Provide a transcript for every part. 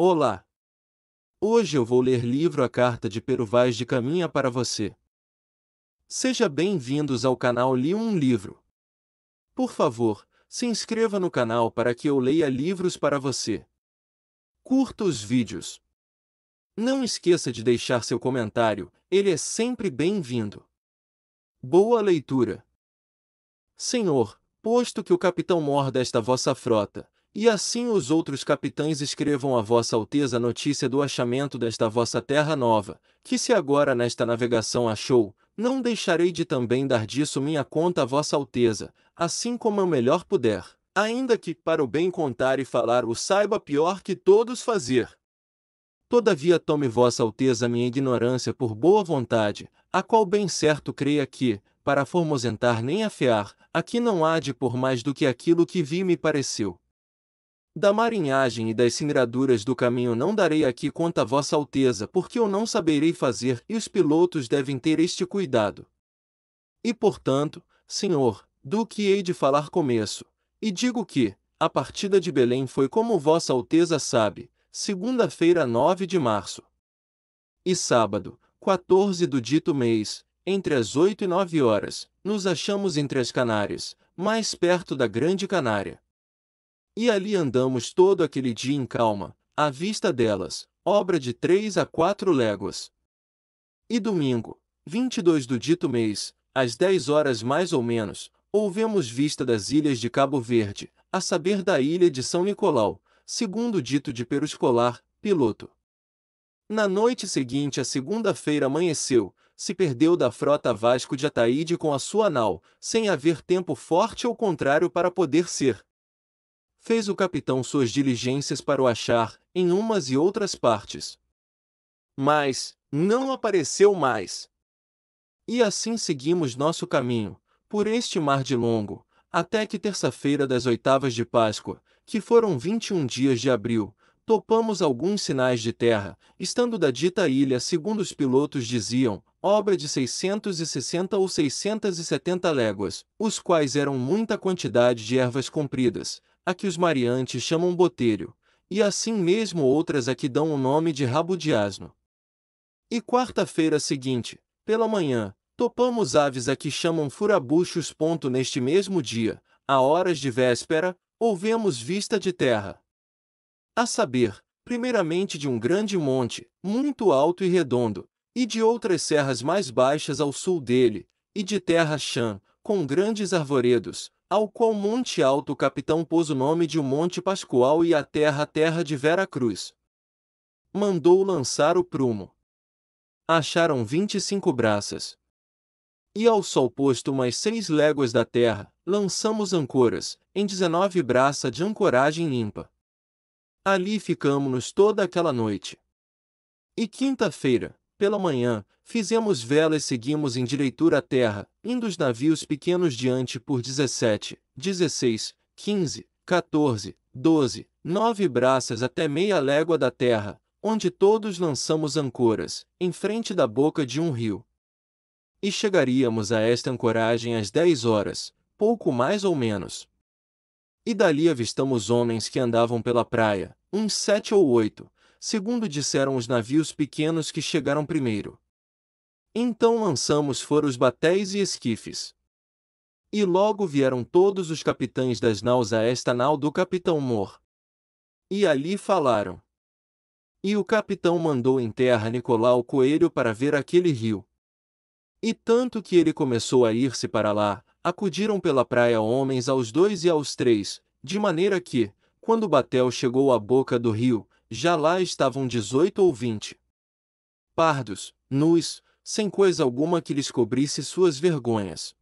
Olá! Hoje eu vou ler livro A Carta de Pero Vaz de Caminha para você. Seja bem-vindos ao canal Li um Livro. Por favor, se inscreva no canal para que eu leia livros para você. Curta os vídeos. Não esqueça de deixar seu comentário, ele é sempre bem-vindo. Boa leitura. Senhor, posto que o capitão mor desta vossa frota, e assim os outros capitães escrevam a vossa Alteza notícia do achamento desta vossa terra nova, que se agora nesta navegação achou, não deixarei de também dar disso minha conta a vossa Alteza, assim como eu melhor puder, ainda que, para o bem contar e falar o saiba pior que todos fazer. Todavia tome vossa Alteza minha ignorância por boa vontade, a qual bem certo creia que, para formosentar nem afear, aqui não há de por mais do que aquilo que vi me pareceu. Da marinhagem e das singraduras do caminho não darei aqui conta a vossa Alteza, porque eu não saberei fazer, e os pilotos devem ter este cuidado. E portanto, senhor, do que hei de falar começo, e digo que, a partida de Belém foi como vossa Alteza sabe, segunda-feira 9 de março. E sábado, 14 do dito mês, entre as 8 e 9 horas, nos achamos entre as Canárias, mais perto da Grande Canária. E ali andamos todo aquele dia em calma, à vista delas, obra de 3 a 4 léguas. E domingo, 22 do dito mês, às 10 horas mais ou menos, houvemos vista das ilhas de Cabo Verde, a saber da ilha de São Nicolau, segundo o dito de Pero Escolar, piloto. Na noite seguinte a segunda-feira amanheceu, se perdeu da frota Vasco de Ataíde com a sua nau, sem haver tempo forte ou contrário para poder ser. Fez o capitão suas diligências para o achar, em umas e outras partes. Mas, não apareceu mais. E assim seguimos nosso caminho, por este mar de longo, até que terça-feira das oitavas de Páscoa, que foram 21 dias de abril, topamos alguns sinais de terra, estando da dita ilha segundo os pilotos diziam, obra de 660 ou 670 léguas, os quais eram muita quantidade de ervas compridas, a que os mariantes chamam botelho, e assim mesmo outras a que dão o nome de rabo de asno. E quarta-feira seguinte, pela manhã, topamos aves a que chamam furabuchos. Neste mesmo dia, a horas de véspera, houvemos vista de terra. A saber, primeiramente de um grande monte, muito alto e redondo, e de outras serras mais baixas ao sul dele, e de terra chã, com grandes arvoredos, ao qual monte alto o capitão pôs o nome de o Monte Pascoal e a terra de Vera Cruz. Mandou lançar o prumo. Acharam 25 braças. E ao sol posto umas 6 léguas da terra, lançamos ancoras, em 19 braças de ancoragem limpa. Ali ficamo-nos toda aquela noite. E quinta-feira, pela manhã, fizemos vela e seguimos em direitura à terra, indo os navios pequenos diante por 17, 16, 15, 14, 12, 9 braças até meia légua da terra, onde todos lançamos ancoras, em frente da boca de um rio. E chegaríamos a esta ancoragem às 10 horas, pouco mais ou menos. E dali avistamos homens que andavam pela praia, uns 7 ou 8, segundo disseram os navios pequenos que chegaram primeiro. Então lançamos fora os batéis e esquifes. E logo vieram todos os capitães das naus a esta nau do capitão Mor. E ali falaram. E o capitão mandou em terra Nicolau Coelho para ver aquele rio. E tanto que ele começou a ir-se para lá, acudiram pela praia homens aos 2 e aos 3, de maneira que, quando o batel chegou à boca do rio, já lá estavam 18 ou 20. Pardos, nus, sem coisa alguma que lhes cobrisse suas vergonhas.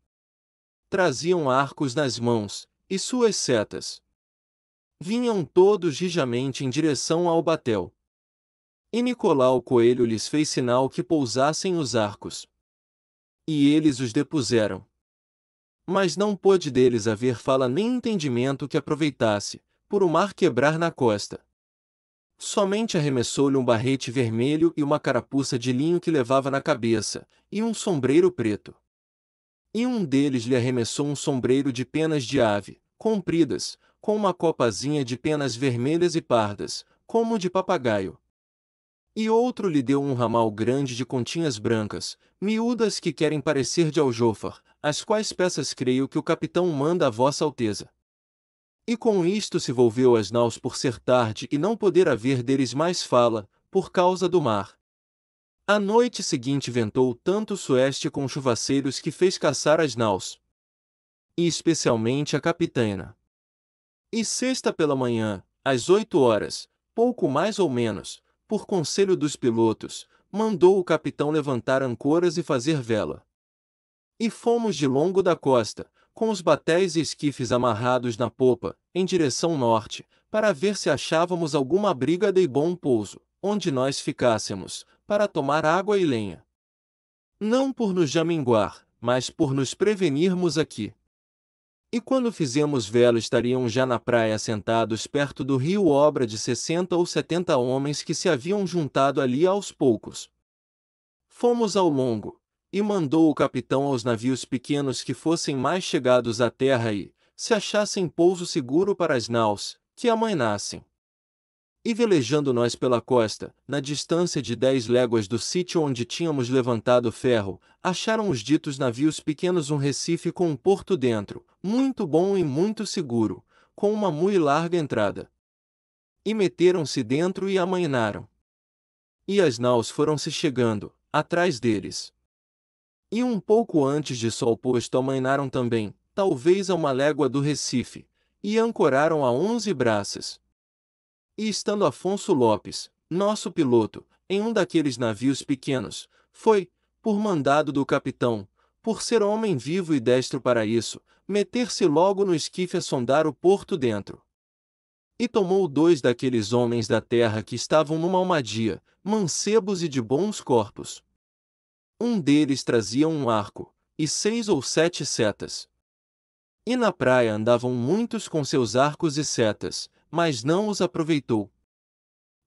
Traziam arcos nas mãos, e suas setas. Vinham todos rijamente em direção ao batel. E Nicolau Coelho lhes fez sinal que pousassem os arcos. E eles os depuseram. Mas não pôde deles haver fala nem entendimento que aproveitasse, por o mar quebrar na costa. Somente arremessou-lhe um barrete vermelho e uma carapuça de linho que levava na cabeça, e um sombreiro preto. E um deles lhe arremessou um sombreiro de penas de ave, compridas, com uma copazinha de penas vermelhas e pardas, como de papagaio. E outro lhe deu um ramal grande de continhas brancas, miúdas que querem parecer de aljôfar, as quais peças creio que o capitão manda a vossa alteza. E com isto se volveu às naus por ser tarde e não poder haver deles mais fala, por causa do mar. A noite seguinte ventou tanto sueste com chuvaceiros que fez caçar as naus, e especialmente a capitana. E sexta pela manhã, às 8 horas, pouco mais ou menos, por conselho dos pilotos, mandou o capitão levantar ancoras e fazer vela. E fomos de longo da costa, com os batéis e esquifes amarrados na popa, em direção norte, para ver se achávamos alguma abrigada e bom pouso, onde nós ficássemos, para tomar água e lenha. Não por nos jaminguar, mas por nos prevenirmos aqui. E quando fizemos vela estariam já na praia assentados perto do rio obra de 60 ou 70 homens que se haviam juntado ali aos poucos. Fomos ao longo, e mandou o capitão aos navios pequenos que fossem mais chegados à terra e, se achassem pouso seguro para as naus, que amainassem. E velejando nós pela costa, na distância de 10 léguas do sítio onde tínhamos levantado ferro, acharam os ditos navios pequenos um recife com um porto dentro, muito bom e muito seguro, com uma mui larga entrada. E meteram-se dentro e amainaram. E as naus foram-se chegando, atrás deles. E um pouco antes de sol posto amainaram também, talvez a 1 légua do Recife, e ancoraram a 11 braças. E estando Afonso Lopes, nosso piloto, em um daqueles navios pequenos, foi, por mandado do capitão, por ser homem vivo e destro para isso, meter-se logo no esquife a sondar o porto dentro. E tomou 2 daqueles homens da terra que estavam numa almadia, mancebos e de bons corpos. Um deles trazia um arco, e 6 ou 7 setas. E na praia andavam muitos com seus arcos e setas, mas não os aproveitou.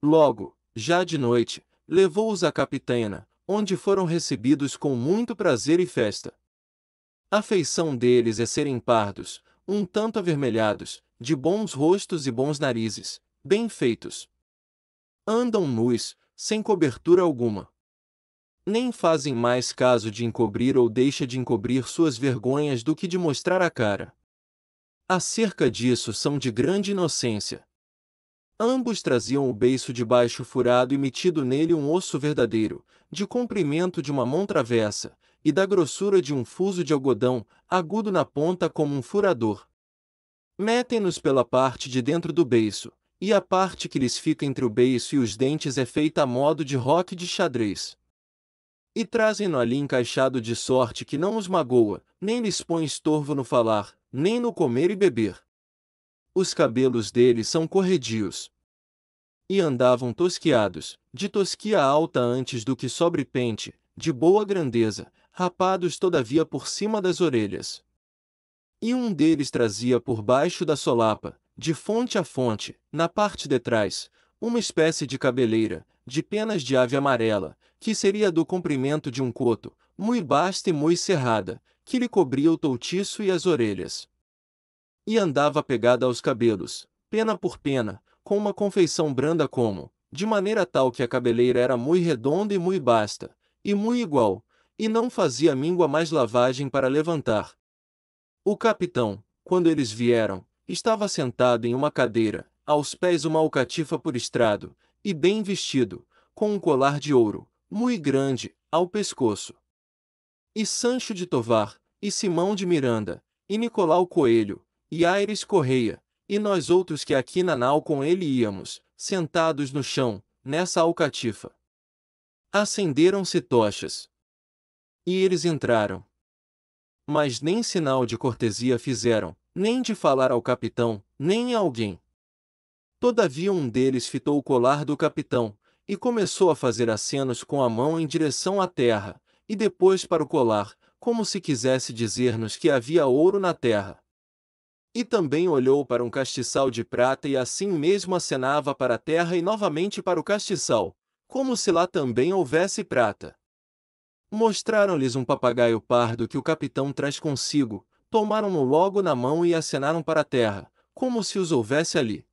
Logo, já de noite, levou-os à capitana, onde foram recebidos com muito prazer e festa. A feição deles é serem pardos, um tanto avermelhados, de bons rostos e bons narizes, bem feitos. Andam nus, sem cobertura alguma. Nem fazem mais caso de encobrir ou deixa de encobrir suas vergonhas do que de mostrar a cara. Acerca disso são de grande inocência. Ambos traziam o beiço de baixo furado e metido nele um osso verdadeiro, de comprimento de uma mão travessa, e da grossura de um fuso de algodão, agudo na ponta como um furador. Metem-nos pela parte de dentro do beiço, e a parte que lhes fica entre o beiço e os dentes é feita a modo de roque de xadrez. E trazem-no ali encaixado de sorte que não os magoa, nem lhes põe estorvo no falar, nem no comer e beber. Os cabelos deles são corredios. E andavam tosquiados, de tosquia alta antes do que sobre pente, de boa grandeza, rapados todavia por cima das orelhas. E um deles trazia por baixo da solapa, de fonte a fonte, na parte de trás, uma espécie de cabeleira, de penas de ave amarela, que seria do comprimento de um coto, mui basta e mui cerrada, que lhe cobria o toutiço e as orelhas. E andava pegada aos cabelos, pena por pena, com uma confeição branda como, de maneira tal que a cabeleira era mui redonda e mui basta, e mui igual, e não fazia míngua mais lavagem para levantar. O capitão, quando eles vieram, estava sentado em uma cadeira, aos pés uma alcatifa por estrado, e bem vestido, com um colar de ouro, mui grande, ao pescoço. E Sancho de Tovar, e Simão de Miranda, e Nicolau Coelho, e Aires Correia, e nós outros que aqui na nau com ele íamos, sentados no chão, nessa alcatifa. Acenderam-se tochas. E eles entraram. Mas nem sinal de cortesia fizeram, nem de falar ao capitão, nem a alguém. Todavia um deles fitou o colar do capitão, e começou a fazer acenos com a mão em direção à terra, e depois para o colar, como se quisesse dizer-nos que havia ouro na terra. E também olhou para um castiçal de prata e assim mesmo acenava para a terra e novamente para o castiçal, como se lá também houvesse prata. Mostraram-lhes um papagaio pardo que o capitão traz consigo, tomaram-no logo na mão e acenaram para a terra, como se os houvesse ali.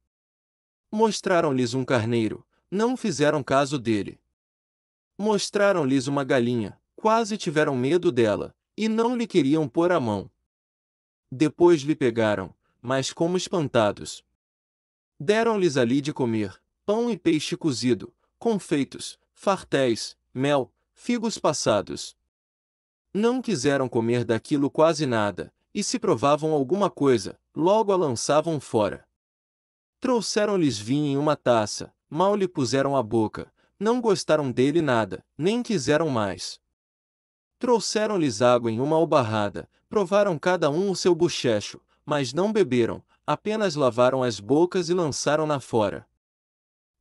Mostraram-lhes um carneiro, não fizeram caso dele. Mostraram-lhes uma galinha, quase tiveram medo dela, e não lhe queriam pôr a mão. Depois lhe pegaram, mas como espantados. Deram-lhes ali de comer, pão e peixe cozido, confeitos, fartéis, mel, figos passados. Não quiseram comer daquilo quase nada, e se provavam alguma coisa, logo a lançavam fora. Trouxeram-lhes vinho em uma taça, mal lhe puseram à boca, não gostaram dele nada, nem quiseram mais. Trouxeram-lhes água em uma albarrada, provaram cada um o seu bochecho, mas não beberam, apenas lavaram as bocas e lançaram-na fora.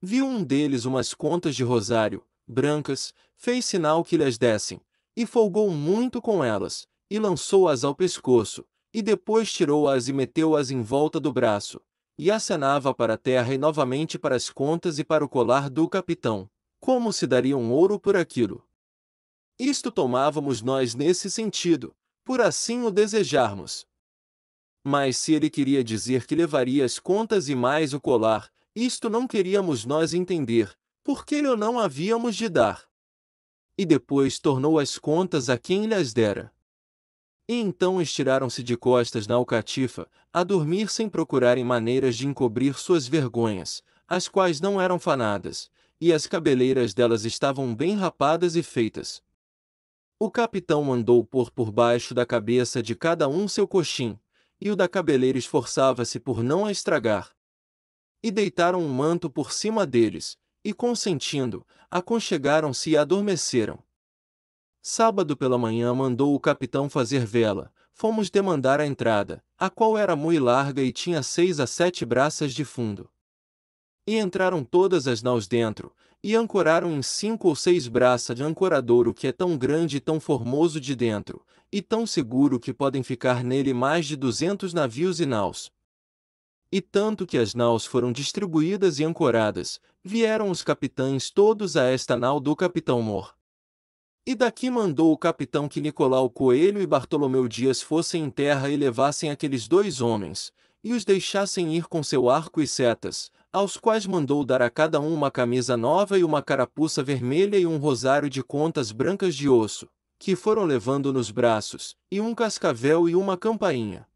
Viu um deles umas contas de rosário, brancas, fez sinal que lhes dessem, e folgou muito com elas, e lançou-as ao pescoço, e depois tirou-as e meteu-as em volta do braço, e acenava para a terra e novamente para as contas e para o colar do capitão, como se daria um ouro por aquilo. Isto tomávamos nós nesse sentido, por assim o desejarmos. Mas se ele queria dizer que levaria as contas e mais o colar, isto não queríamos nós entender, porque lhe não havíamos de dar. E depois tornou as contas a quem lhes dera. E então estiraram-se de costas na alcatifa, a dormir sem procurarem maneiras de encobrir suas vergonhas, as quais não eram fanadas, e as cabeleiras delas estavam bem rapadas e feitas. O capitão mandou pôr por baixo da cabeça de cada um seu coxim, e o da cabeleira esforçava-se por não a estragar. E deitaram um manto por cima deles, e consentindo, aconchegaram-se e adormeceram. Sábado pela manhã mandou o capitão fazer vela, fomos demandar a entrada, a qual era mui larga e tinha 6 a 7 braças de fundo. E entraram todas as naus dentro, e ancoraram em 5 ou 6 braças de ancoradouro que é tão grande e tão formoso de dentro, e tão seguro que podem ficar nele mais de 200 navios e naus. E tanto que as naus foram distribuídas e ancoradas, vieram os capitães todos a esta nau do capitão Mor. E daqui mandou o capitão que Nicolau Coelho e Bartolomeu Dias fossem em terra e levassem aqueles 2 homens, e os deixassem ir com seu arco e setas, aos quais mandou dar a cada um uma camisa nova e uma carapuça vermelha e um rosário de contas brancas de osso, que foram levando nos braços, e um cascavel e uma campainha.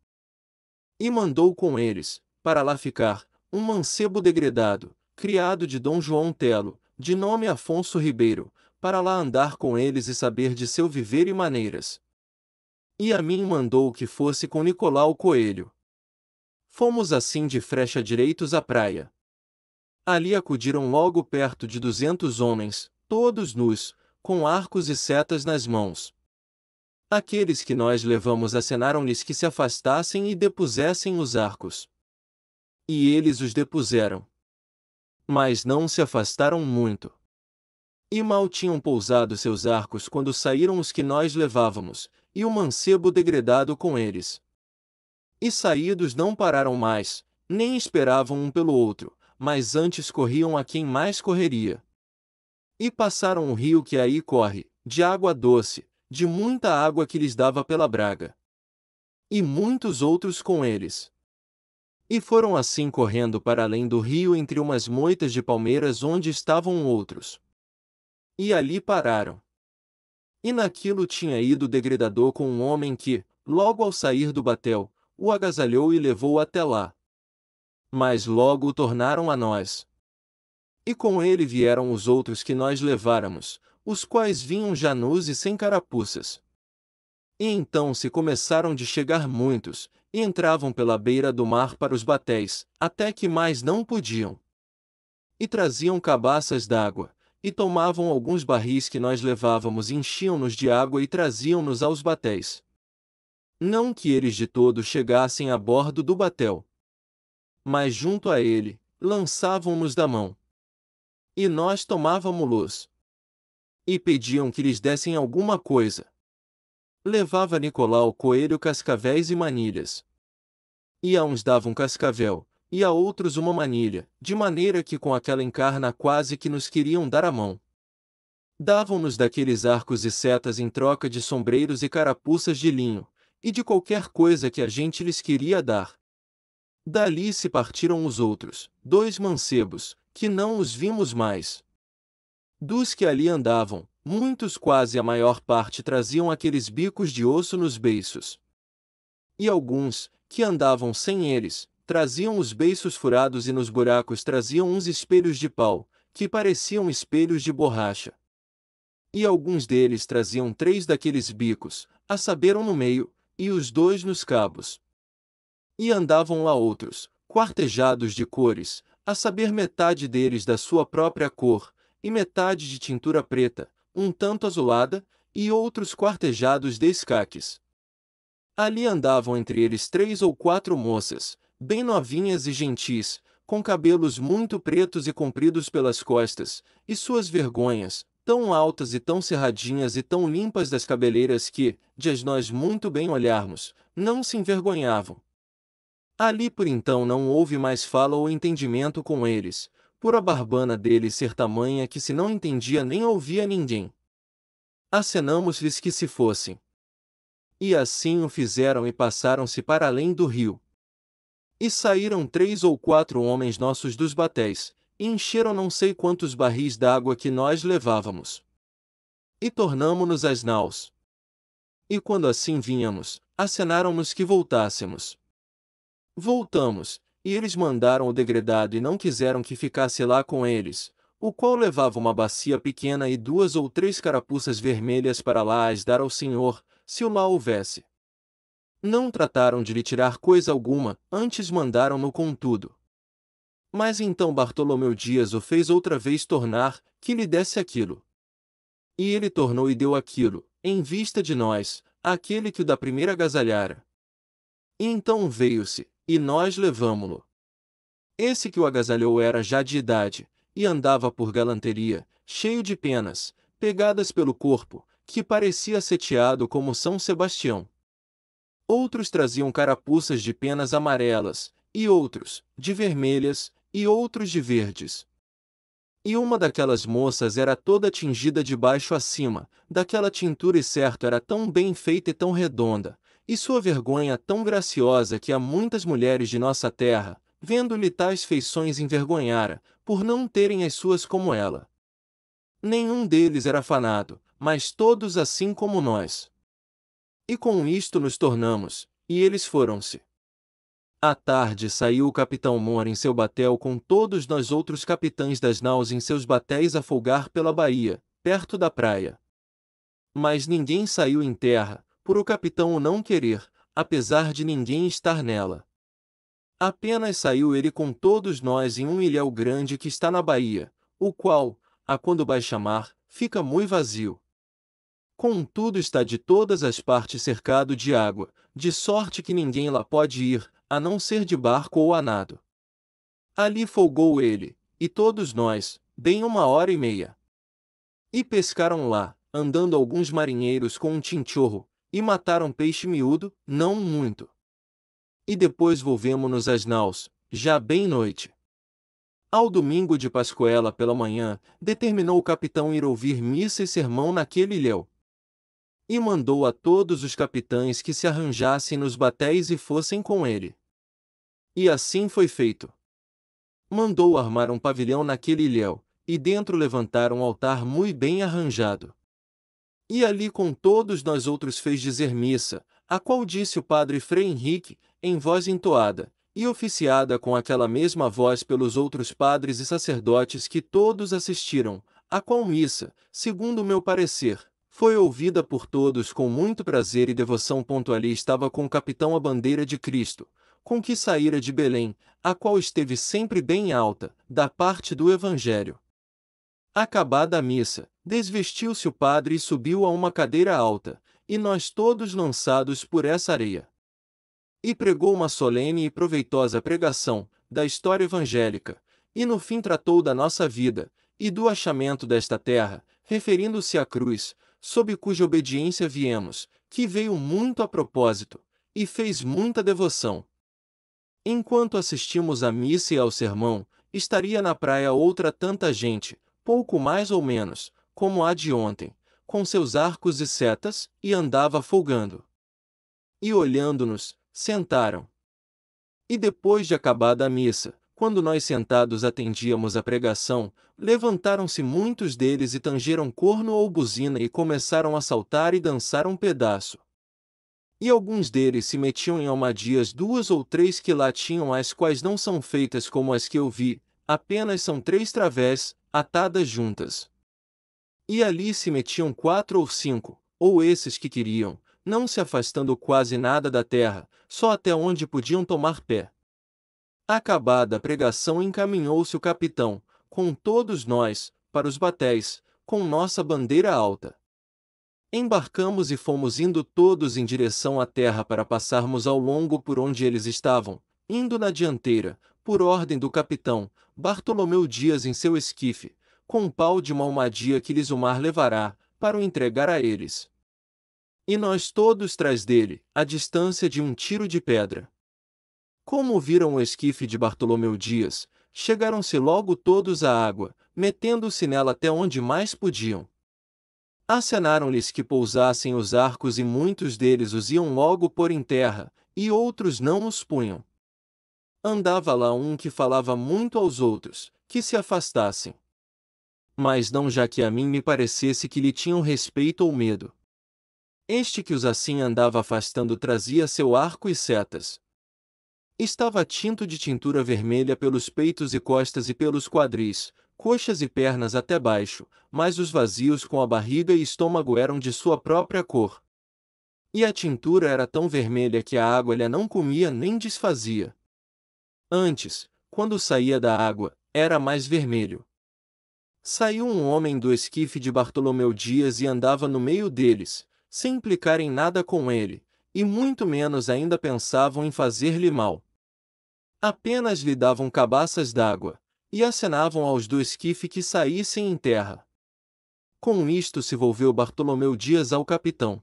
E mandou com eles, para lá ficar, um mancebo degredado, criado de Dom João Telo, de nome Afonso Ribeiro, para lá andar com eles e saber de seu viver e maneiras. E a mim mandou que fosse com Nicolau Coelho. Fomos assim de frecha direitos à praia. Ali acudiram logo perto de 200 homens, todos nus, com arcos e setas nas mãos. Aqueles que nós levamos acenaram-lhes que se afastassem e depusessem os arcos. E eles os depuseram. Mas não se afastaram muito. E mal tinham pousado seus arcos quando saíram os que nós levávamos, e o mancebo degredado com eles. E saídos não pararam mais, nem esperavam um pelo outro, mas antes corriam a quem mais correria. E passaram um rio que aí corre, de água doce, de muita água que lhes dava pela braga. E muitos outros com eles. E foram assim correndo para além do rio entre umas moitas de palmeiras onde estavam outros. E ali pararam. E naquilo tinha ido o degredador com um homem que, logo ao sair do batel, o agasalhou e levou até lá. Mas logo o tornaram a nós. E com ele vieram os outros que nós leváramos, os quais vinham já nus e sem carapuças. E então se começaram de chegar muitos, e entravam pela beira do mar para os batéis, até que mais não podiam. E traziam cabaças d'água, e tomavam alguns barris que nós levávamos e enchiam-nos de água e traziam-nos aos batéis. Não que eles de todo chegassem a bordo do batel, mas junto a ele, lançavam-nos da mão. E nós tomávamos-los. E pediam que lhes dessem alguma coisa. Levava Nicolau Coelho cascavéis e manilhas. E a uns davam cascavel, e a outros uma manilha, de maneira que com aquela encarna quase que nos queriam dar a mão. Davam-nos daqueles arcos e setas em troca de sombreiros e carapuças de linho, e de qualquer coisa que a gente lhes queria dar. Dali se partiram os outros, 2 mancebos, que não os vimos mais. Dos que ali andavam, muitos, quase a maior parte, traziam aqueles bicos de osso nos beiços. E alguns, que andavam sem eles, traziam os beiços furados e nos buracos traziam uns espelhos de pau, que pareciam espelhos de borracha. E alguns deles traziam 3 daqueles bicos, a saber, um no meio, e os 2 nos cabos. E andavam lá outros, quartejados de cores, a saber, metade deles da sua própria cor, e metade de tintura preta, um tanto azulada, e outros quartejados de escaques. Ali andavam entre eles 3 ou 4 moças, bem novinhas e gentis, com cabelos muito pretos e compridos pelas costas, e suas vergonhas, tão altas e tão cerradinhas e tão limpas das cabeleiras que, de as nós muito bem olharmos, não se envergonhavam. Ali por então não houve mais fala ou entendimento com eles, por a barbana deles ser tamanha que se não entendia nem ouvia ninguém. Acenamos-lhes que se fossem. E assim o fizeram e passaram-se para além do rio. E saíram 3 ou 4 homens nossos dos batéis, e encheram não sei quantos barris d'água que nós levávamos. E tornamo-nos às naus. E quando assim vínhamos, acenaram-nos que voltássemos. Voltamos, e eles mandaram o degredado e não quiseram que ficasse lá com eles, o qual levava uma bacia pequena e 2 ou 3 carapuças vermelhas para lá as dar ao Senhor, se o lá houvesse. Não trataram de lhe tirar coisa alguma, antes mandaram-no com tudo. Mas então Bartolomeu Dias o fez outra vez tornar, que lhe desse aquilo. E ele tornou e deu aquilo, em vista de nós, àquele que o da primeira agasalhara. E então veio-se, e nós levamo-lo. Esse que o agasalhou era já de idade, e andava por galanteria, cheio de penas, pegadas pelo corpo, que parecia setiado como São Sebastião. Outros traziam carapuças de penas amarelas, e outros, de vermelhas, e outros de verdes. E uma daquelas moças era toda tingida de baixo a cima, daquela tintura, e certo era tão bem feita e tão redonda, e sua vergonha tão graciosa, que a muitas mulheres de nossa terra, vendo-lhe tais feições, envergonhara, por não terem as suas como ela. Nenhum deles era afanado, mas todos assim como nós. E com isto nos tornamos, e eles foram-se. À tarde saiu o capitão Moura em seu batel com todos nós outros capitães das naus em seus batéis a folgar pela baía, perto da praia. Mas ninguém saiu em terra, por o capitão o não querer, apesar de ninguém estar nela. Apenas saiu ele com todos nós em um ilhéu grande que está na baía, o qual, a quando baixa mar, fica muito vazio. Contudo está de todas as partes cercado de água, de sorte que ninguém lá pode ir, a não ser de barco ou a nado. Ali folgou ele, e todos nós, bem 1 hora e meia. E pescaram lá, andando alguns marinheiros com um tinchorro, e mataram peixe miúdo, não muito. E depois volvemo-nos às naus, já bem noite. Ao domingo de Pascoela pela manhã, determinou o capitão ir ouvir missa e sermão naquele ilhéu. E mandou a todos os capitães que se arranjassem nos batéis e fossem com ele. E assim foi feito. Mandou armar um pavilhão naquele ilhéu, e dentro levantar um altar muito bem arranjado. E ali com todos nós outros fez dizer missa, a qual disse o padre Frei Henrique, em voz entoada, e oficiada com aquela mesma voz pelos outros padres e sacerdotes que todos assistiram, a qual missa, segundo o meu parecer, foi ouvida por todos com muito prazer e devoção. Ali estava com o capitão a bandeira de Cristo, com que saíra de Belém, a qual esteve sempre bem alta, da parte do Evangelho. Acabada a missa, desvestiu-se o padre e subiu a uma cadeira alta, e nós todos lançados por essa areia. E pregou uma solene e proveitosa pregação, da história evangélica, e no fim tratou da nossa vida, e do achamento desta terra, referindo-se à cruz, sob cuja obediência viemos, que veio muito a propósito, e fez muita devoção. Enquanto assistimos à missa e ao sermão, estaria na praia outra tanta gente, pouco mais ou menos, como a de ontem, com seus arcos e setas, e andava folgando. E olhando-nos, sentaram. E depois de acabada a missa, quando nós sentados atendíamos à pregação, levantaram-se muitos deles e tangeram corno ou buzina e começaram a saltar e dançar um pedaço. E alguns deles se metiam em almadias 2 ou 3 que lá tinham, as quais não são feitas como as que eu vi, apenas são 3 través, atadas juntas. E ali se metiam 4 ou 5, ou esses que queriam, não se afastando quase nada da terra, só até onde podiam tomar pé. Acabada a pregação, encaminhou-se o capitão, com todos nós, para os batéis, com nossa bandeira alta. Embarcamos e fomos indo todos em direção à terra para passarmos ao longo por onde eles estavam, indo na dianteira, por ordem do capitão, Bartolomeu Dias em seu esquife, com um pau de uma almadia que lhes o mar levará, para o entregar a eles. E nós todos trás dele, à distância de um tiro de pedra. Como viram o esquife de Bartolomeu Dias, chegaram-se logo todos à água, metendo-se nela até onde mais podiam. Acenaram-lhes que pousassem os arcos e muitos deles os iam logo pôr em terra, e outros não os punham. Andava lá um que falava muito aos outros, que se afastassem. Mas não já que a mim me parecesse que lhe tinham respeito ou medo. Este que os assim andava afastando trazia seu arco e setas. Estava tinto de tintura vermelha pelos peitos e costas e pelos quadris, coxas e pernas até baixo, mas os vazios com a barriga e estômago eram de sua própria cor. E a tintura era tão vermelha que a água lhe não comia nem desfazia. Antes, quando saía da água, era mais vermelho. Saiu um homem do esquife de Bartolomeu Dias e andava no meio deles, sem implicar em nada com ele, e muito menos ainda pensavam em fazer-lhe mal. Apenas lhe davam cabaças d'água, e acenavam aos do esquife que saíssem em terra. Com isto se volveu Bartolomeu Dias ao capitão.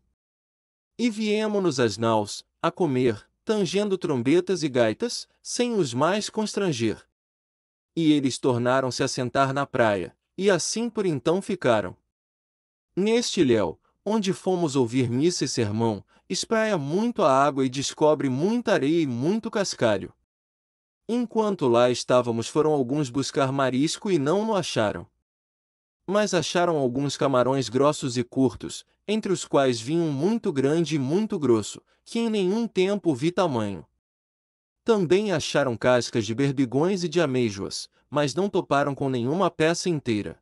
E viemo-nos às naus, a comer, tangendo trombetas e gaitas, sem os mais constranger. E eles tornaram-se a sentar na praia, e assim por então ficaram. Neste ilhéu, onde fomos ouvir missa e sermão, espraia muito a água e descobre muita areia e muito cascalho. Enquanto lá estávamos, foram alguns buscar marisco e não o acharam. Mas acharam alguns camarões grossos e curtos, entre os quais vinha um muito grande e muito grosso, que em nenhum tempo vi tamanho. Também acharam cascas de berbigões e de amêijoas, mas não toparam com nenhuma peça inteira.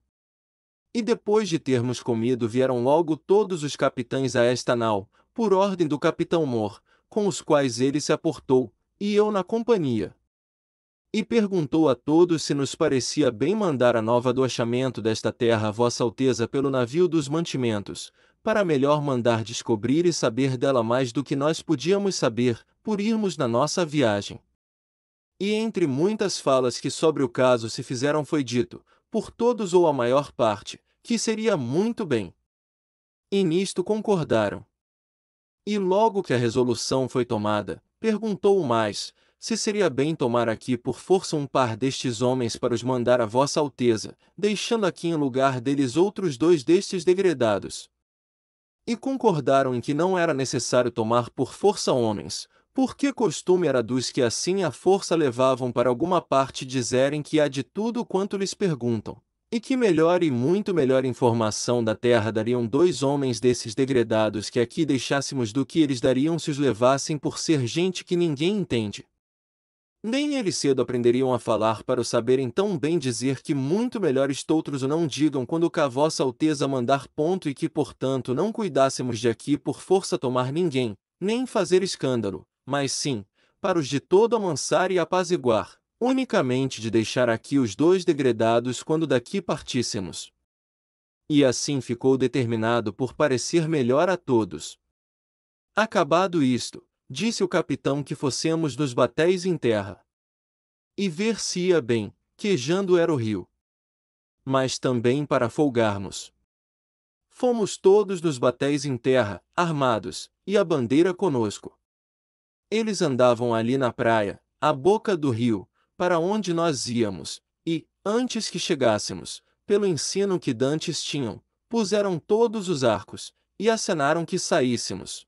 E depois de termos comido, vieram logo todos os capitães a esta nau, por ordem do capitão Mor, com os quais ele se aportou, e eu na companhia. E perguntou a todos se nos parecia bem mandar a nova do achamento desta terra a Vossa Alteza pelo navio dos mantimentos, para melhor mandar descobrir e saber dela mais do que nós podíamos saber, por irmos na nossa viagem. E entre muitas falas que sobre o caso se fizeram foi dito, por todos ou a maior parte, que seria muito bem. E nisto concordaram. E logo que a resolução foi tomada, perguntou o mais, se seria bem tomar aqui por força um par destes homens para os mandar a Vossa Alteza, deixando aqui em lugar deles outros 2 destes degredados. E concordaram em que não era necessário tomar por força homens, porque costume era dos que assim à força levavam para alguma parte dizerem que há de tudo quanto lhes perguntam, e que melhor e muito melhor informação da terra dariam 2 homens desses degredados que aqui deixássemos do que eles dariam se os levassem por ser gente que ninguém entende. Nem eles cedo aprenderiam a falar para o saberem tão bem dizer que muito melhor estoutros o não digam quando cá Vossa Alteza mandar ponto e que portanto não cuidássemos de aqui por força tomar ninguém, nem fazer escândalo, mas sim, para os de todo amansar e apaziguar, unicamente de deixar aqui os 2 degredados quando daqui partíssemos. E assim ficou determinado por parecer melhor a todos. Acabado isto, disse o capitão que fossemos nos batéis em terra. E ver-se-ia bem, quejando era o rio. Mas também para folgarmos. Fomos todos nos batéis em terra, armados, e a bandeira conosco. Eles andavam ali na praia, à boca do rio, para onde nós íamos, e, antes que chegássemos, pelo ensino que dantes tinham, puseram todos os arcos, e acenaram que saíssemos.